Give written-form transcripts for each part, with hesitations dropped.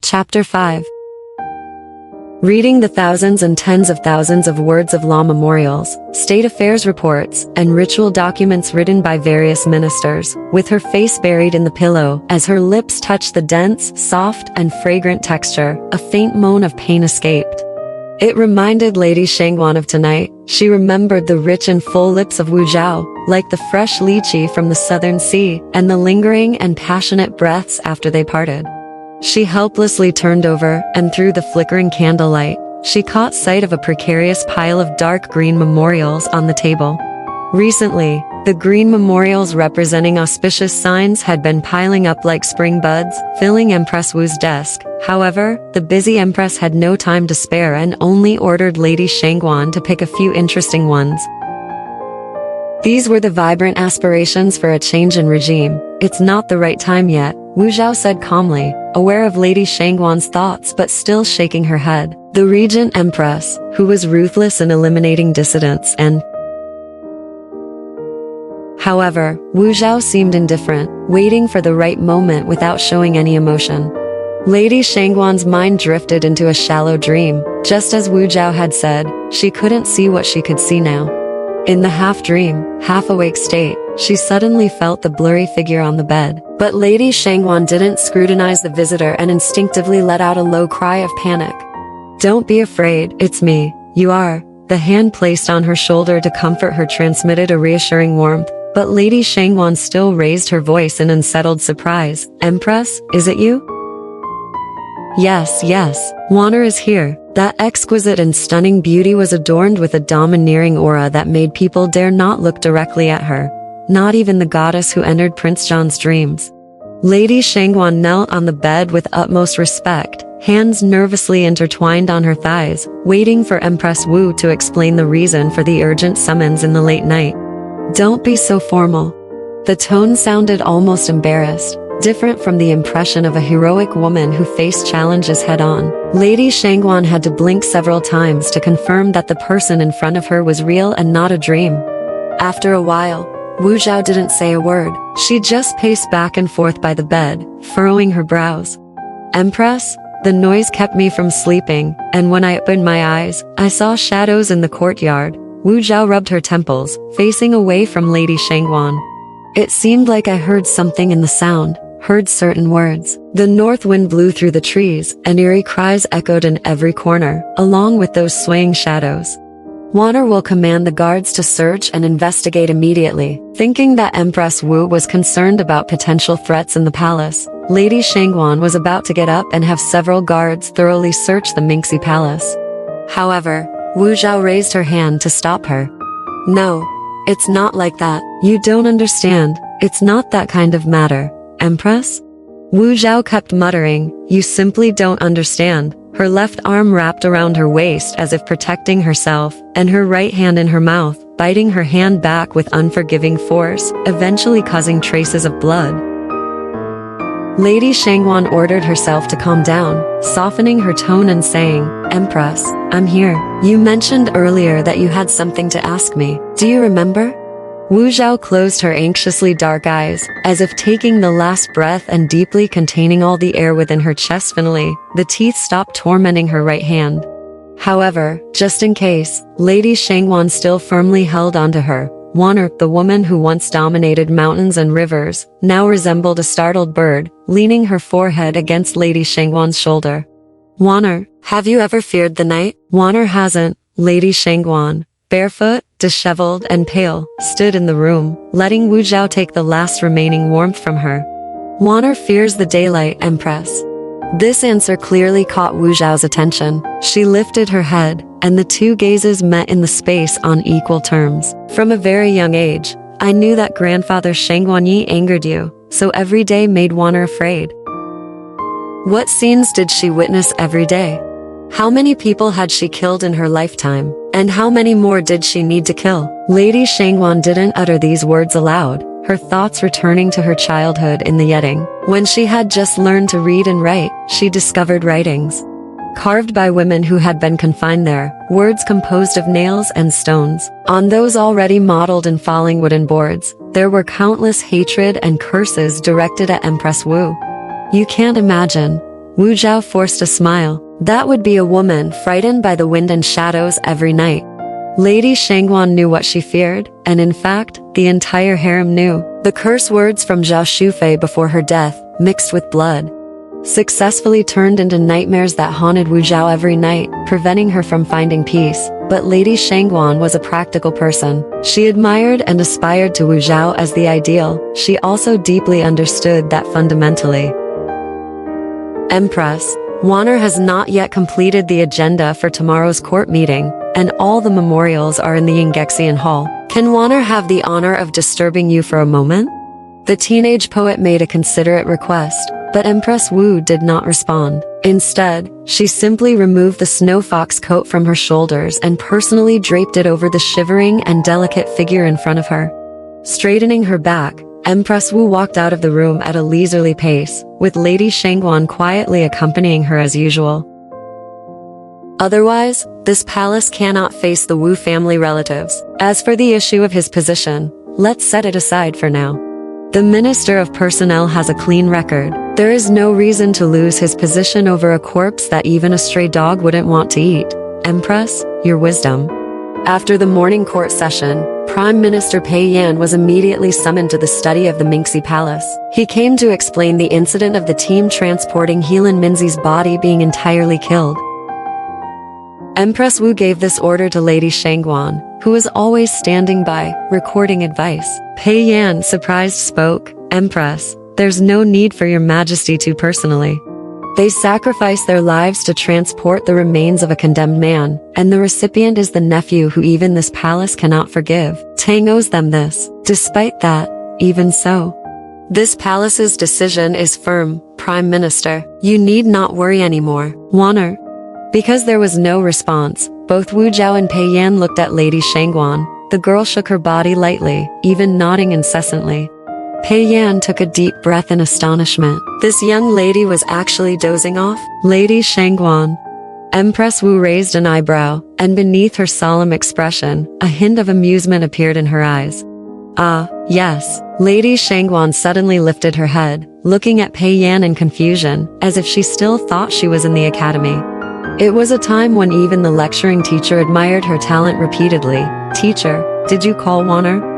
Chapter 5. Reading the thousands and tens of thousands of words of law memorials, state affairs reports, and ritual documents written by various ministers, with her face buried in the pillow as her lips touched the dense, soft, and fragrant texture, a faint moan of pain escaped. It reminded Lady Shangguan of tonight. She remembered the rich and full lips of Wu Zhao, like the fresh lychee from the southern sea, and the lingering and passionate breaths after they parted. She helplessly turned over, and through the flickering candlelight, she caught sight of a precarious pile of dark green memorials on the table. Recently, the green memorials representing auspicious signs had been piling up like spring buds, filling Empress Wu's desk. However, the busy Empress had no time to spare and only ordered Lady Shangguan to pick a few interesting ones. These were the vibrant aspirations for a change in regime. It's not the right time yet, Wu Zhao said calmly, aware of Lady Shangguan's thoughts but still shaking her head. The regent empress, who was ruthless in eliminating dissidents and... However, Wu Zhao seemed indifferent, waiting for the right moment without showing any emotion. Lady Shangguan's mind drifted into a shallow dream. Just as Wu Zhao had said, she couldn't see what she could see now. In the half-dream, half-awake state, she suddenly felt the blurry figure on the bed. But Lady Shangguan didn't scrutinize the visitor and instinctively let out a low cry of panic. "Don't be afraid, it's me, you are." The hand placed on her shoulder to comfort her transmitted a reassuring warmth, but Lady Shangguan still raised her voice in unsettled surprise. "Empress, is it you?" Yes, Waner is here." That exquisite and stunning beauty was adorned with a domineering aura that made people dare not look directly at her. Not even the goddess who entered Prince John's dreams. Lady Shangguan knelt on the bed with utmost respect, hands nervously intertwined on her thighs, waiting for Empress Wu to explain the reason for the urgent summons in the late night. "Don't be so formal." The tone sounded almost embarrassed, different from the impression of a heroic woman who faced challenges head-on. Lady Shangguan had to blink several times to confirm that the person in front of her was real and not a dream. After a while, Wu Zhao didn't say a word. She just paced back and forth by the bed, furrowing her brows. "Empress, the noise kept me from sleeping, and when I opened my eyes, I saw shadows in the courtyard." Wu Zhao rubbed her temples, facing away from Lady Shangguan. "It seemed like I heard something in the sound, heard certain words." The north wind blew through the trees, and eerie cries echoed in every corner, along with those swaying shadows. "Waner will command the guards to search and investigate immediately." Thinking that Empress Wu was concerned about potential threats in the palace, Lady Shangguan was about to get up and have several guards thoroughly search the Minxi palace. However, Wu Zhao raised her hand to stop her. "No, it's not like that. You don't understand. It's not that kind of matter, Empress." Wu Zhao kept muttering, "You simply don't understand." Her left arm wrapped around her waist as if protecting herself, and her right hand in her mouth, biting her hand back with unforgiving force, eventually causing traces of blood. Lady Shangguan ordered herself to calm down, softening her tone and saying, "Empress, I'm here. You mentioned earlier that you had something to ask me. Do you remember?" Wu Zhao closed her anxiously dark eyes, as if taking the last breath and deeply containing all the air within her chest. Finally, the teeth stopped tormenting her right hand. However, just in case, Lady Shangguan still firmly held onto her. Waner, the woman who once dominated mountains and rivers, now resembled a startled bird, leaning her forehead against Lady Shangguan's shoulder. "Waner, have you ever feared the night?" "Waner hasn't." Lady Shangguan, barefoot, disheveled, and pale, stood in the room, letting Wu Zhao take the last remaining warmth from her. "Waner fears the daylight, Empress." This answer clearly caught Wu Zhao's attention. She lifted her head, and the two gazes met in the space on equal terms. "From a very young age, I knew that grandfather Shangguanyi angered you, so every day made Waner afraid." What scenes did she witness every day? How many people had she killed in her lifetime? And how many more did she need to kill? Lady Shangguan didn't utter these words aloud, her thoughts returning to her childhood in the Yetting. When she had just learned to read and write, she discovered writings carved by women who had been confined there, words composed of nails and stones. On those already modeled in falling wooden boards, there were countless hatred and curses directed at Empress Wu. "You can't imagine." Wu Zhao forced a smile. That would be a woman frightened by the wind and shadows every night. Lady Shangguan knew what she feared, and in fact, the entire harem knew. The curse words from Zhao Shufei before her death, mixed with blood, successfully turned into nightmares that haunted Wu Zhao every night, preventing her from finding peace. But Lady Shangguan was a practical person. She admired and aspired to Wu Zhao as the ideal. She also deeply understood that fundamentally, Empress Waner has not yet completed the agenda for tomorrow's court meeting, and all the memorials are in the Yinggexian Hall. Can Waner have the honor of disturbing you for a moment? The teenage poet made a considerate request, but Empress Wu did not respond. Instead, she simply removed the snow fox coat from her shoulders and personally draped it over the shivering and delicate figure in front of her. Straightening her back, Empress Wu walked out of the room at a leisurely pace, with Lady Shangguan quietly accompanying her as usual. Otherwise, this palace cannot face the Wu family relatives. As for the issue of his position, let's set it aside for now. The Minister of Personnel has a clean record. There is no reason to lose his position over a corpse that even a stray dog wouldn't want to eat. Empress, your wisdom. After the morning court session, Prime Minister Pei Yan was immediately summoned to the study of the Mingxi Palace. He came to explain the incident of the team transporting Helan Minzi's body being entirely killed. Empress Wu gave this order to Lady Shangguan, who was always standing by, recording advice. Pei Yan, surprised, spoke, Empress, there's no need for your majesty to personally. They sacrificed their lives to transport the remains of a condemned man, and the recipient is the nephew who even this palace cannot forgive. Tang owes them this. Despite that, even so, this palace's decision is firm, Prime Minister. You need not worry anymore. Waner. Because there was no response, both Wu Zhao and Pei Yan looked at Lady Shangguan. The girl shook her body lightly, even nodding incessantly. Pei Yan took a deep breath in astonishment. This young lady was actually dozing off? Lady Shangguan. Empress Wu raised an eyebrow, and beneath her solemn expression, a hint of amusement appeared in her eyes. Ah, yes. Lady Shangguan suddenly lifted her head, looking at Pei Yan in confusion, as if she still thought she was in the academy. It was a time when even the lecturing teacher admired her talent repeatedly. Teacher, did you call Waner?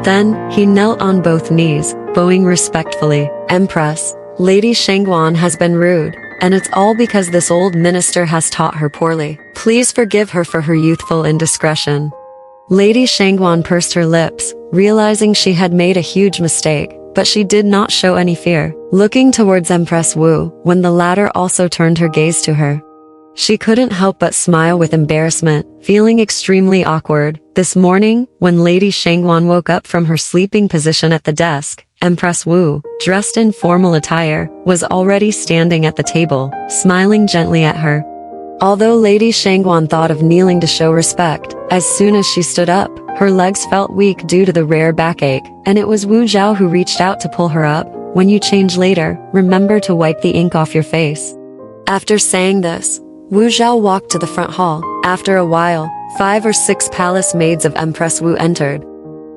Then, he knelt on both knees, bowing respectfully. Empress, Lady Shangguan has been rude, and it's all because this old minister has taught her poorly. Please forgive her for her youthful indiscretion. Lady Shangguan pursed her lips, realizing she had made a huge mistake, but she did not show any fear, looking towards Empress Wu, when the latter also turned her gaze to her. She couldn't help but smile with embarrassment, feeling extremely awkward. This morning, when Lady Shangguan woke up from her sleeping position at the desk, Empress Wu, dressed in formal attire, was already standing at the table, smiling gently at her. Although Lady Shangguan thought of kneeling to show respect, as soon as she stood up, her legs felt weak due to the rare backache, and it was Wu Zhao who reached out to pull her up. When you change later, remember to wipe the ink off your face. After saying this, Wu Zhao walked to the front hall. After a while, 5 or 6 palace maids of Empress Wu entered.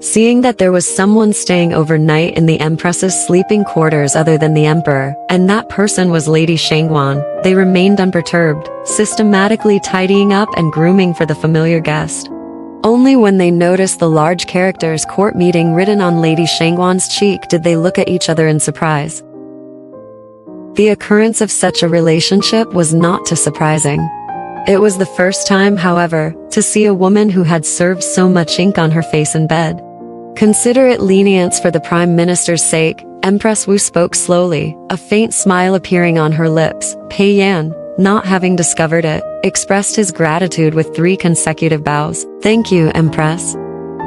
Seeing that there was someone staying overnight in the Empress's sleeping quarters other than the Emperor, and that person was Lady Shangguan, they remained unperturbed, systematically tidying up and grooming for the familiar guest. Only when they noticed the large characters "court meeting" written on Lady Shangguan's cheek did they look at each other in surprise. The occurrence of such a relationship was not too surprising. It was the first time, however, to see a woman who had served so much ink on her face in bed. Consider it lenience for the Prime Minister's sake, Empress Wu spoke slowly, a faint smile appearing on her lips. Pei Yan, not having discovered it, expressed his gratitude with 3 consecutive bows. Thank you, Empress.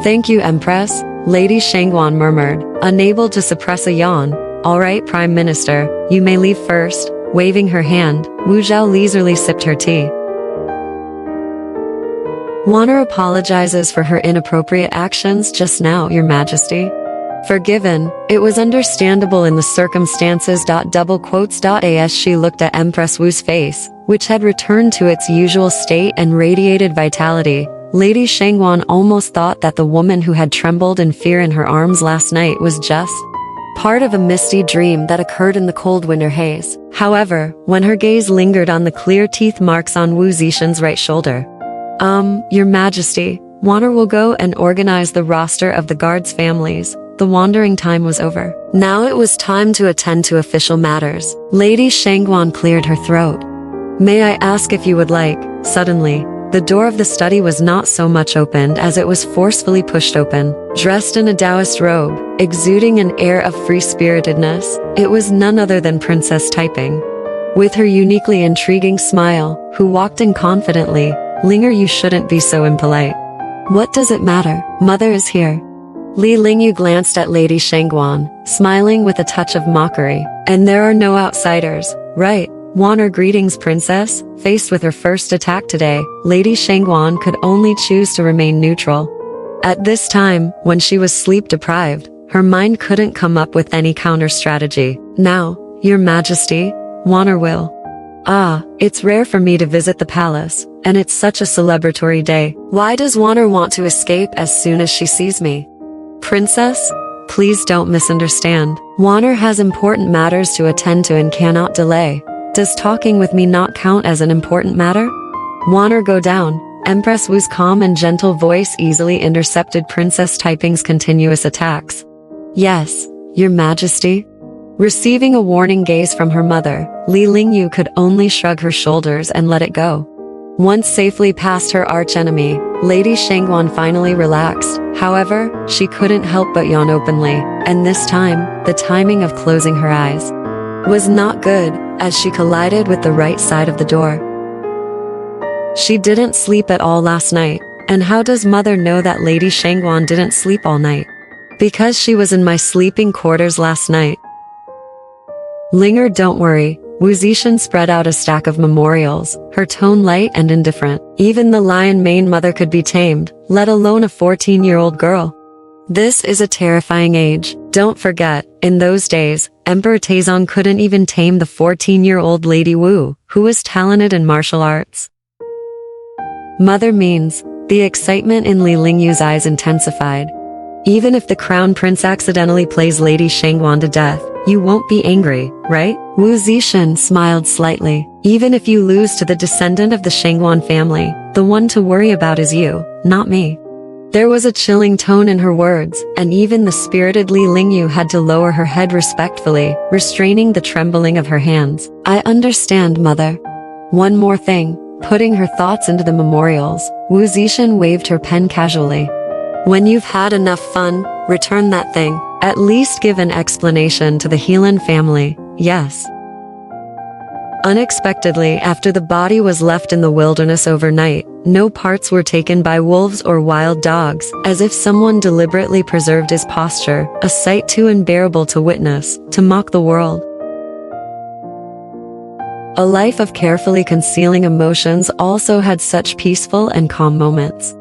Thank you, Empress, Lady Shangguan murmured, unable to suppress a yawn. All right, Prime Minister, you may leave first. Waving her hand, Wu Zhao leisurely sipped her tea. Waner apologizes for her inappropriate actions just now, Your Majesty. Forgiven, it was understandable in the circumstances. As she looked at Empress Wu's face, which had returned to its usual state and radiated vitality, Lady Shangguan almost thought that the woman who had trembled in fear in her arms last night was just part of a misty dream that occurred in the cold winter haze. However, when her gaze lingered on the clear teeth marks on Wu Zetian's right shoulder. Your Majesty, Wanner will go and organize the roster of the guards' families. The wandering time was over. Now it was time to attend to official matters. Lady Shangguan cleared her throat. May I ask if you would like? Suddenly, the door of the study was not so much opened as it was forcefully pushed open. Dressed in a Taoist robe, exuding an air of free-spiritedness, it was none other than Princess Taiping. With her uniquely intriguing smile, who walked in confidently, Linger, you shouldn't be so impolite. What does it matter? Mother is here. Li Longji glanced at Lady Shangguan, smiling with a touch of mockery. And there are no outsiders, right? Wanner, greetings, Princess. Faced with her first attack today, Lady Shangguan could only choose to remain neutral. At this time, when she was sleep-deprived, her mind couldn't come up with any counter-strategy. Now, Your Majesty, Wanner will. It's rare for me to visit the palace, and it's such a celebratory day. Why does Wanner want to escape as soon as she sees me? Princess, please don't misunderstand. Wanner has important matters to attend to and cannot delay. Does talking with me not count as an important matter? Wanner, go down. Empress Wu's calm and gentle voice easily intercepted Princess Taiping's continuous attacks. Yes, Your Majesty. Receiving a warning gaze from her mother, Li Longji could only shrug her shoulders and let it go. Once safely past her archenemy, Lady Shangguan finally relaxed. However, she couldn't help but yawn openly, and this time, the timing of closing her eyes was not good, as she collided with the right side of the door. She didn't sleep at all last night, and how does Mother know that Lady Shangguan didn't sleep all night? Because she was in my sleeping quarters last night. Linger, don't worry. Wu Zetian spread out a stack of memorials, her tone light and indifferent. Even the lion-maned mother could be tamed, let alone a 14-year-old girl. This is a terrifying age. Don't forget, in those days, Emperor Taizong couldn't even tame the 14-year-old Lady Wu, who was talented in martial arts. Mother means, the excitement in Li Longji's eyes intensified. Even if the crown prince accidentally plays Lady Shangguan to death, you won't be angry, right? Wu Zetian smiled slightly. Even if you lose to the descendant of the Shangguan family, the one to worry about is you, not me. There was a chilling tone in her words, and even the spirited Li Longji had to lower her head respectfully, restraining the trembling of her hands. I understand, Mother. One more thing. Putting her thoughts into the memorials, Wu Zetian waved her pen casually. When you've had enough fun, return that thing. At least give an explanation to the Heelan family, yes. Unexpectedly, after the body was left in the wilderness overnight, no parts were taken by wolves or wild dogs, as if someone deliberately preserved his posture, a sight too unbearable to witness, to mock the world. A life of carefully concealing emotions also had such peaceful and calm moments.